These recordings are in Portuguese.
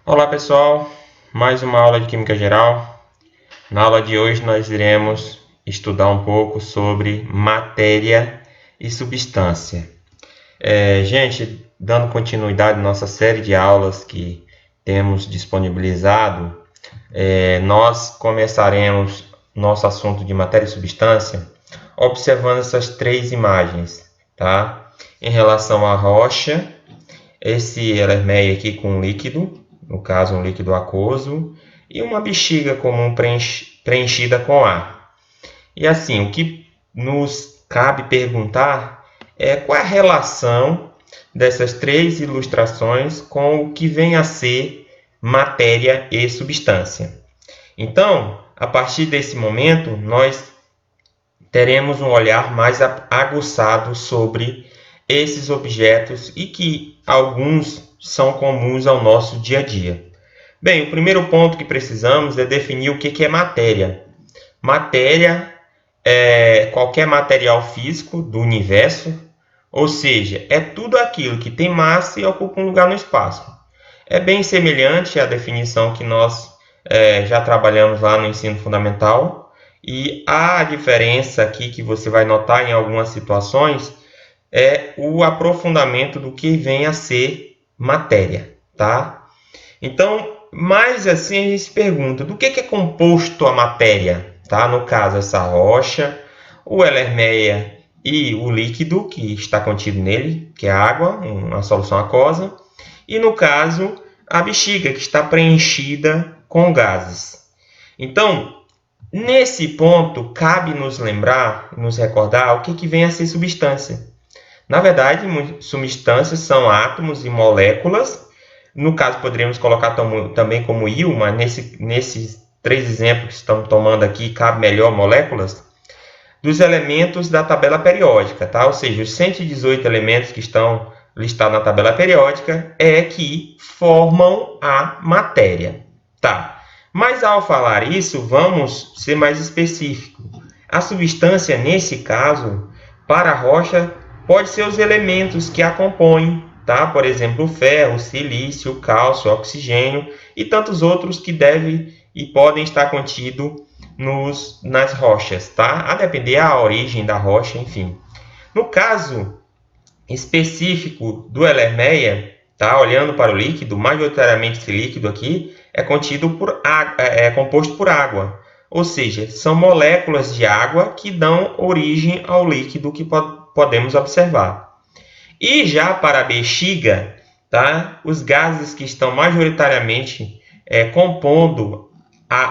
Olá pessoal, mais uma aula de Química Geral. Na aula de hoje nós iremos estudar um pouco sobre matéria e substância. Gente, dando continuidade à nossa série de aulas que temos disponibilizado, nós começaremos nosso assunto de matéria e substância observando essas três imagens, tá? Em relação à rocha, esse Erlenmeyer aqui com líquido, no caso um líquido aquoso, e uma bexiga comum preenchida com ar. E assim, o que nos cabe perguntar é qual é a relação dessas três ilustrações com o que vem a ser matéria e substância. Então, a partir desse momento, nós teremos um olhar mais aguçado sobre esses objetos e que alguns são comuns ao nosso dia a dia. Bem, o primeiro ponto que precisamos é definir o que é matéria. Matéria é qualquer material físico do universo, ou seja, é tudo aquilo que tem massa e ocupa um lugar no espaço. É bem semelhante à definição que nós já trabalhamos lá no ensino fundamental, e a diferença aqui que você vai notar em algumas situações é o aprofundamento do que vem a ser matéria, tá? Então, mais assim a gente se pergunta, do que é composto a matéria, tá? No caso, essa rocha, o Erlenmeyer e o líquido que está contido nele, que é a água, uma solução aquosa, e no caso, a bexiga, que está preenchida com gases. Então, nesse ponto, cabe nos lembrar, nos recordar o que vem a ser substância. Na verdade, substâncias são átomos e moléculas. No caso, poderíamos colocar também como íon, mas nesses três exemplos que estamos tomando aqui, cabe melhor moléculas, dos elementos da tabela periódica, tá? Ou seja, os 118 elementos que estão listados na tabela periódica é que formam a matéria, tá? Mas ao falar isso, vamos ser mais específicos. A substância, nesse caso, para a rocha, pode ser os elementos que a compõem, tá? Por exemplo, o ferro, o silício, o cálcio, o oxigênio e tantos outros que devem e podem estar contidos nas rochas, tá? A depender da origem da rocha, enfim. No caso específico do Erlenmeyer, tá? Olhando para o líquido, majoritariamente esse líquido aqui é composto por água. Ou seja, são moléculas de água que dão origem ao líquido que podemos observar. E já para a bexiga, tá? Os gases que estão majoritariamente compondo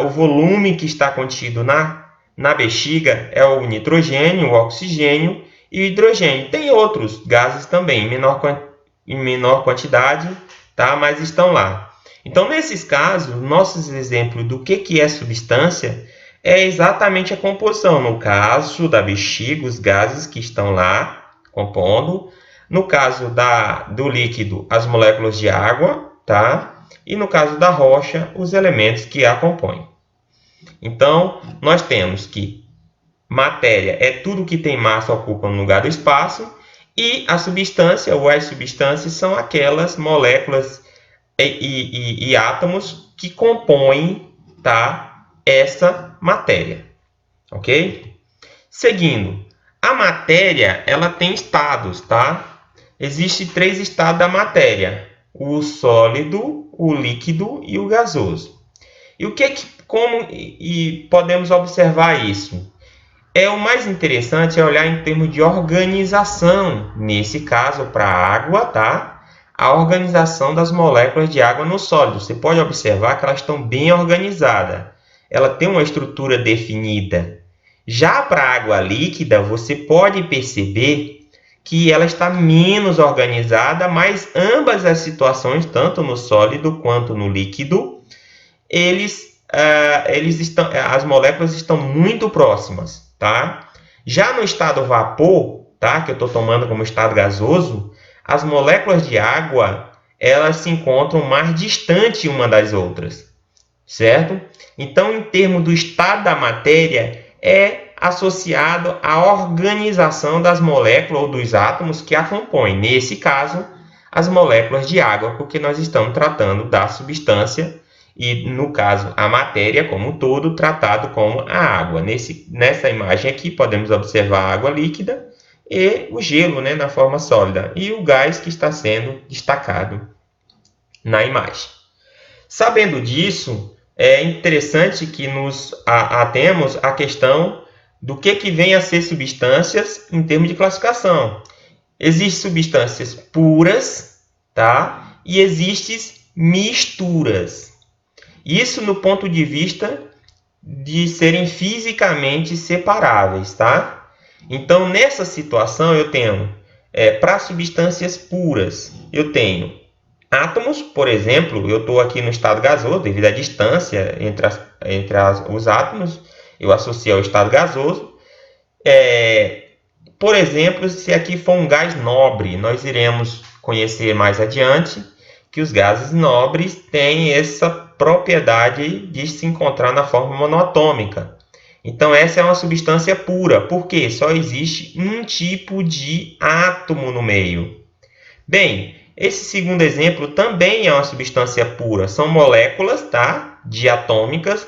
o volume que está contido na bexiga é o nitrogênio, o oxigênio e o hidrogênio. Tem outros gases também, em menor quantidade, tá? Mas estão lá. Então, nesses casos, nossos exemplos do que é substância é exatamente a composição. No caso da bexiga, os gases que estão lá compondo. No caso do líquido, as moléculas de água, tá? E no caso da rocha, os elementos que a compõem. Então, nós temos que matéria é tudo que tem massa ocupa um lugar do espaço, e a substância ou as substâncias são aquelas moléculas e átomos que compõem, tá, essa matéria, ok? Seguindo, a matéria ela tem estados, tá? Existem três estados da matéria: o sólido, o líquido e o gasoso. E como podemos observar isso? O mais interessante é olhar em termos de organização, nesse caso para a água, tá? A organização das moléculas de água no sólido. Você pode observar que elas estão bem organizadas. Ela tem uma estrutura definida. Já para a água líquida, você pode perceber que ela está menos organizada, mas ambas as situações, tanto no sólido quanto no líquido, as moléculas estão muito próximas, tá? Já no estado vapor, tá, que eu estou tomando como estado gasoso, as moléculas de água elas se encontram mais distantes uma das outras, certo? Então, em termos do estado da matéria, é associado à organização das moléculas ou dos átomos que a compõem. Nesse caso, as moléculas de água, porque nós estamos tratando da substância e, no caso, a matéria como um todo, tratado como a água. Nessa imagem aqui, podemos observar a água líquida e o gelo, né, na forma sólida, e o gás que está sendo destacado na imagem. Sabendo disso, é interessante que nos atemos à questão do que vem a ser substâncias em termos de classificação. Existem substâncias puras, tá? E existem misturas. Isso no ponto de vista de serem fisicamente separáveis, tá? Então, nessa situação, eu tenho, para substâncias puras, eu tenho átomos, por exemplo, eu estou aqui no estado gasoso, devido à distância entre os átomos, eu associo ao estado gasoso. Por exemplo, se aqui for um gás nobre, nós iremos conhecer mais adiante que os gases nobres têm essa propriedade de se encontrar na forma monoatômica. Então, essa é uma substância pura, porque só existe um tipo de átomo no meio. Bem, esse segundo exemplo também é uma substância pura. São moléculas, tá? Diatômicas.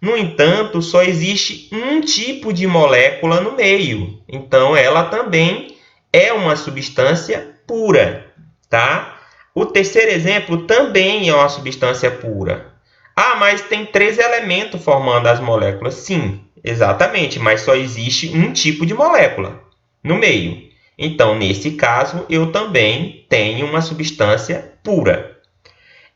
No entanto, só existe um tipo de molécula no meio. Então, ela também é uma substância pura, tá? O terceiro exemplo também é uma substância pura. Ah, mas tem 3 elementos formando as moléculas. Sim, exatamente, mas só existe um tipo de molécula no meio. Então, nesse caso, eu também tenho uma substância pura.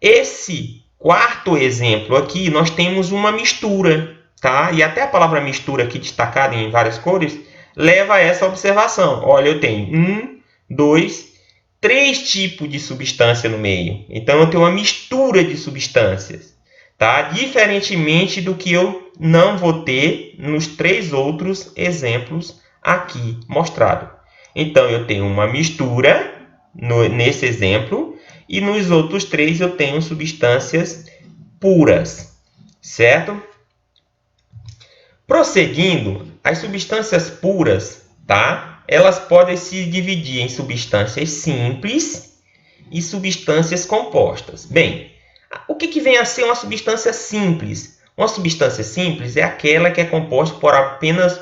Esse quarto exemplo aqui, nós temos uma mistura, tá? E até a palavra mistura aqui destacada em várias cores leva a essa observação. Olha, eu tenho 3 tipos de substância no meio. Então, eu tenho uma mistura de substâncias, tá? Diferentemente do que eu não vou ter nos 3 outros exemplos aqui mostrados. Então, eu tenho uma mistura nesse exemplo e nos outros 3 eu tenho substâncias puras, certo? Prosseguindo, as substâncias puras, tá? Elas podem se dividir em substâncias simples e substâncias compostas. Bem, o que vem a ser uma substância simples? Uma substância simples é aquela que é composta por apenas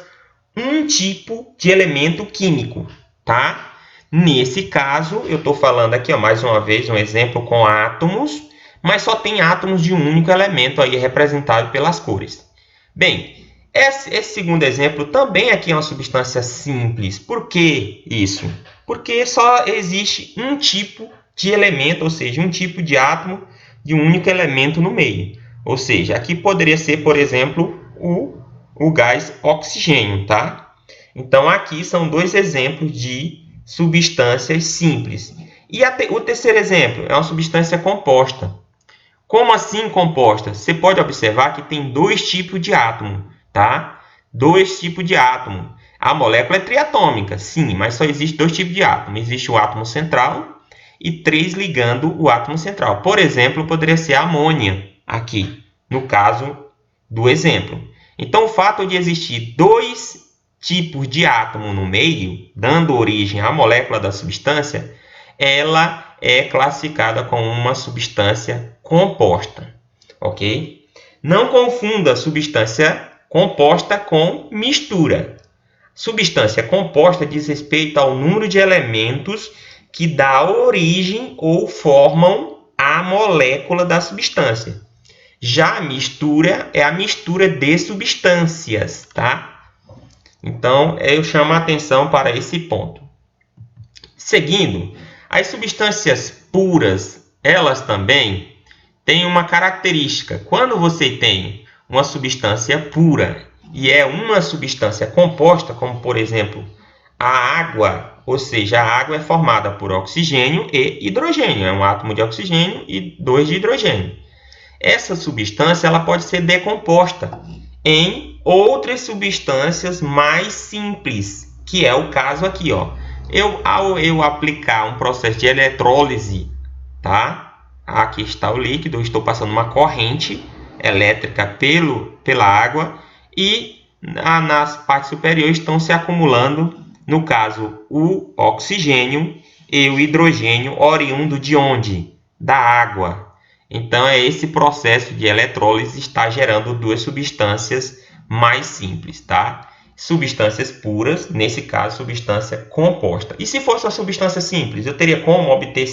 um tipo de elemento químico, tá? Nesse caso, eu estou falando aqui, mais uma vez, um exemplo com átomos, mas só tem átomos de um único elemento aí representado pelas cores. Bem, esse segundo exemplo também aqui é uma substância simples. Por que isso? Porque só existe um tipo de elemento, ou seja, um tipo de átomo de um único elemento no meio. Ou seja, aqui poderia ser, por exemplo, o gás oxigênio, tá? Então, aqui são 2 exemplos de substâncias simples. E o terceiro exemplo é uma substância composta. Como assim composta? Você pode observar que tem 2 tipos de átomo, tá? 2 tipos de átomo. A molécula é triatômica, sim, mas só existe 2 tipos de átomo. Existe o átomo central e 3 ligando o átomo central. Por exemplo, poderia ser a amônia aqui, no caso do exemplo. Então, o fato de existir 2 tipos de átomo no meio, dando origem à molécula da substância, ela é classificada como uma substância composta, ok? Não confunda substância composta com mistura. Substância composta diz respeito ao número de elementos que dá origem ou formam a molécula da substância. Já a mistura é a mistura de substâncias, tá? Então, eu chamo a atenção para esse ponto. Seguindo, as substâncias puras, elas também têm uma característica. Quando você tem uma substância pura e é uma substância composta, como por exemplo a água, ou seja, a água é formada por oxigênio e hidrogênio, é um átomo de oxigênio e 2 de hidrogênio. Essa substância ela pode ser decomposta em outras substâncias mais simples, que é o caso aqui, ó. Ao eu aplicar um processo de eletrólise, tá? Aqui está o líquido, eu estou passando uma corrente elétrica pela água e nas partes superiores estão se acumulando, no caso, o oxigênio e o hidrogênio oriundo de onde? Da água. Então, é esse processo de eletrólise está gerando duas substâncias mais simples, tá? Substâncias puras, nesse caso, substância composta. E se fosse uma substância simples, eu teria como obter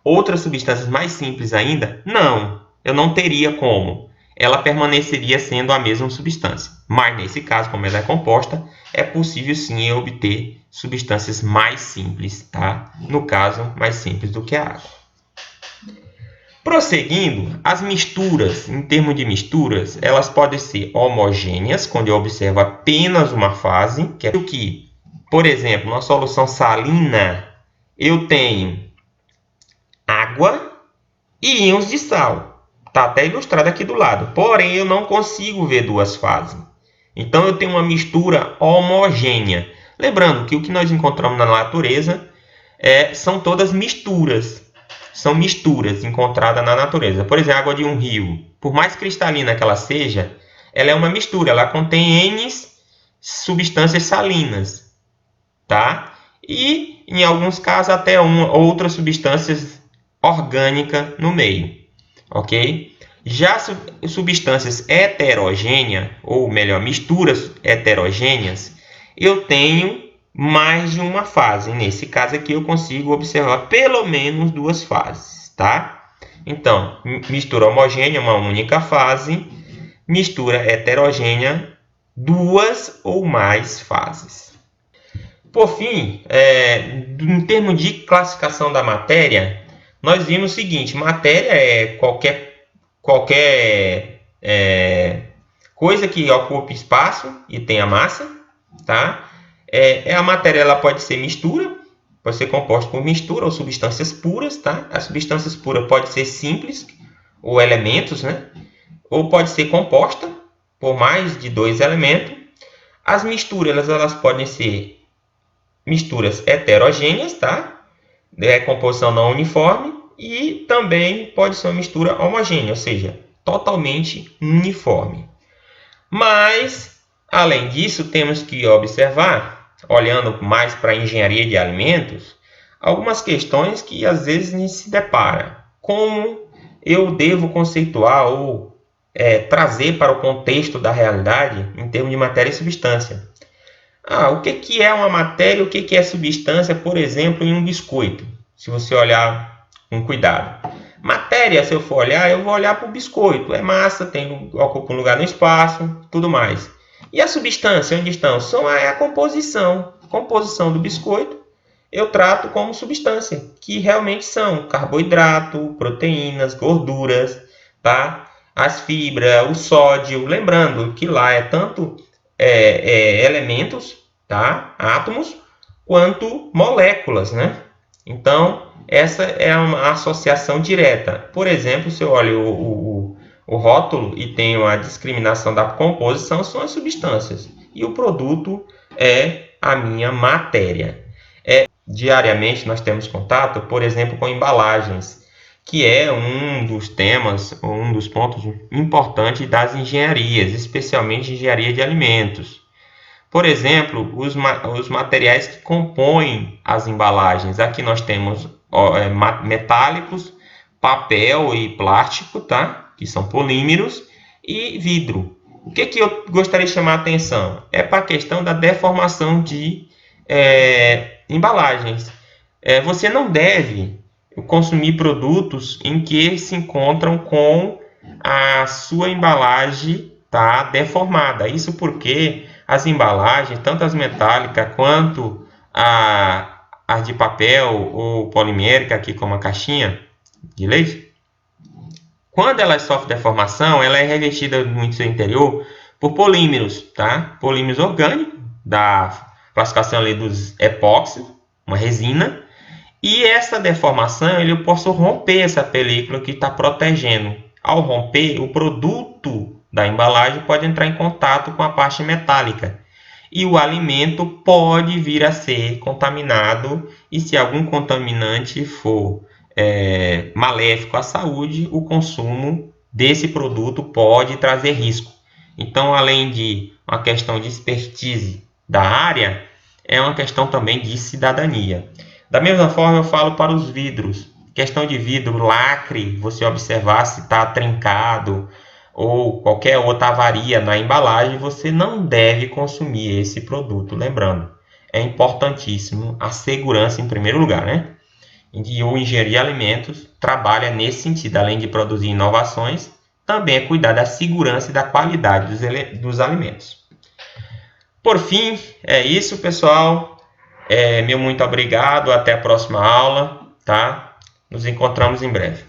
outras substâncias mais simples ainda? Não, eu não teria como. Ela permaneceria sendo a mesma substância. Mas, nesse caso, como ela é composta, é possível sim obter substâncias mais simples, tá? No caso, mais simples do que a água. Prosseguindo, as misturas, em termos de misturas, elas podem ser homogêneas, quando eu observo apenas uma fase, que é o que, por exemplo, numa solução salina, eu tenho água e íons de sal. Está até ilustrado aqui do lado. Porém, eu não consigo ver duas fases. Então, eu tenho uma mistura homogênea. Lembrando que o que nós encontramos na natureza são todas misturas. São misturas encontradas na natureza. Por exemplo, a água de um rio. Por mais cristalina que ela seja, ela é uma mistura. Ela contém N substâncias salinas. Tá? E, em alguns casos, até outras substâncias orgânicas no meio. Ok? Já substâncias heterogêneas, ou melhor, misturas heterogêneas, eu tenho mais de uma fase. Nesse caso aqui eu consigo observar pelo menos duas fases, tá? Então, mistura homogênea, uma única fase. Mistura heterogênea, duas ou mais fases. Por fim, em termos de classificação da matéria, nós vimos o seguinte: matéria é qualquer coisa que ocupe espaço e tenha massa, tá? A matéria ela pode ser mistura, pode ser composta por mistura ou substâncias puras, tá? As substâncias puras podem ser simples ou elementos, né? Ou pode ser composta por mais de dois elementos. As misturas elas podem ser misturas heterogêneas, tá? Composição não uniforme, e também pode ser uma mistura homogênea, ou seja, totalmente uniforme. Mas, além disso, temos que observar, olhando mais para a engenharia de alimentos, algumas questões que às vezes a gente se depara. Como eu devo conceituar ou trazer para o contexto da realidade em termos de matéria e substância? O que é uma matéria e o que é substância, por exemplo, em um biscoito? Se você olhar com cuidado. Matéria, se eu for olhar, eu vou olhar para o biscoito. É massa, ocupa um lugar no espaço, tudo mais. E a substância, onde estão? É a composição. Composição do biscoito, eu trato como substância, que realmente são carboidrato, proteínas, gorduras, tá? As fibras, o sódio. Lembrando que lá é tanto elementos, tá? Átomos, quanto moléculas, né? Então, essa é uma associação direta. Por exemplo, se eu olho o rótulo e tenho a discriminação da composição, são as substâncias. E o produto é a minha matéria. Diariamente nós temos contato, por exemplo, com embalagens, que é um dos temas, um dos pontos importantes das engenharias, especialmente engenharia de alimentos. Por exemplo, os materiais que compõem as embalagens. Aqui nós temos metálicos, papel e plástico, tá? Que são polímeros, e vidro. O que eu gostaria de chamar a atenção? É para a questão da deformação de embalagens. Você não deve consumir produtos em que se encontram com a sua embalagem deformada. Isso porque as embalagens, tanto as metálicas quanto as de papel ou polimérica, aqui como a caixinha de leite, quando ela sofre deformação, ela é revestida no seu interior por polímeros, tá? Polímeros orgânicos, da classificação ali dos epóxi, uma resina, e essa deformação eu posso romper essa película que está protegendo. Ao romper, o produto da embalagem pode entrar em contato com a parte metálica e o alimento pode vir a ser contaminado, e se algum contaminante for maléfico à saúde, o consumo desse produto pode trazer risco. Então, além de uma questão de expertise da área, é uma questão também de cidadania. Da mesma forma, eu falo para os vidros. Questão de vidro, lacre, você observar se está trincado ou qualquer outra avaria na embalagem, você não deve consumir esse produto. Lembrando, é importantíssimo a segurança em primeiro lugar, né? E o Engenharia de Alimentos trabalha nesse sentido, além de produzir inovações, também é cuidar da segurança e da qualidade dos alimentos. Por fim, é isso, pessoal. Meu muito obrigado. Até a próxima aula, tá? Nos encontramos em breve.